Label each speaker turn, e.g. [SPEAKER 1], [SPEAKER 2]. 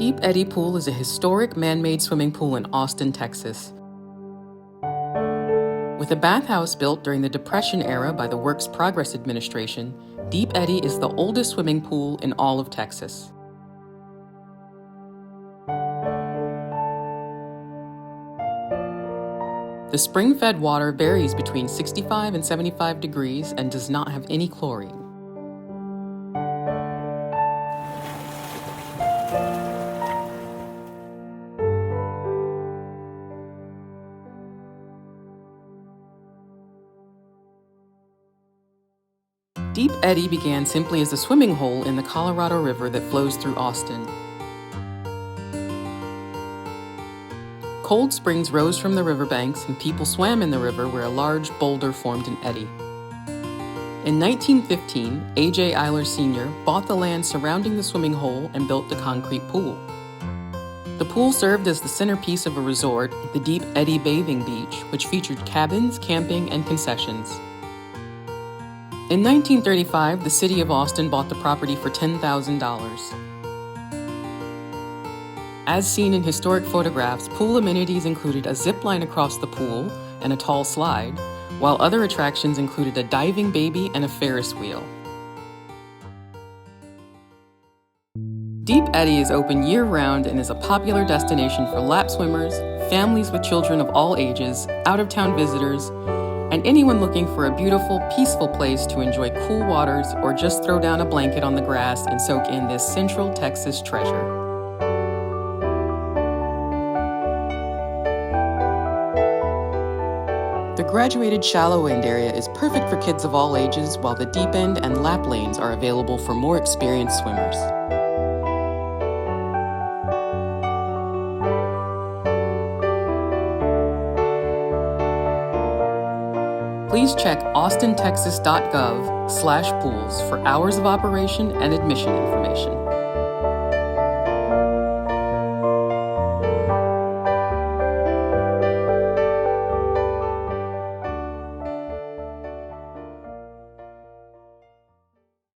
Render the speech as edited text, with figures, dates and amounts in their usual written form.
[SPEAKER 1] Deep Eddy Pool is a historic man-made swimming pool in Austin, Texas. With a bathhouse built during the Depression era by the Works Progress Administration, Deep Eddy is the oldest swimming pool in all of Texas. The spring-fed water varies between 65 and 75 degrees and does not have any chlorine. Deep Eddy began simply as a swimming hole in the Colorado River that flows through Austin. Cold springs rose from the riverbanks and people swam in the river where a large boulder formed an eddy. In 1915, A.J. Eiler Sr. bought the land surrounding the swimming hole and built the concrete pool. The pool served as the centerpiece of a resort, the Deep Eddy Bathing Beach, which featured cabins, camping, and concessions. In 1935, the city of Austin bought the property for $10,000. As seen in historic photographs, pool amenities included a zip line across the pool and a tall slide, while other attractions included a diving baby and a Ferris wheel. Deep Eddy is open year-round and is a popular destination for lap swimmers, families with children of all ages, out-of-town visitors, and anyone looking for a beautiful, peaceful place to enjoy cool waters or just throw down a blanket on the grass and soak in this Central Texas treasure. The graduated shallow end area is perfect for kids of all ages, while the deep end and lap lanes are available for more experienced swimmers. Please check austintexas.gov/pools for hours of operation and admission information.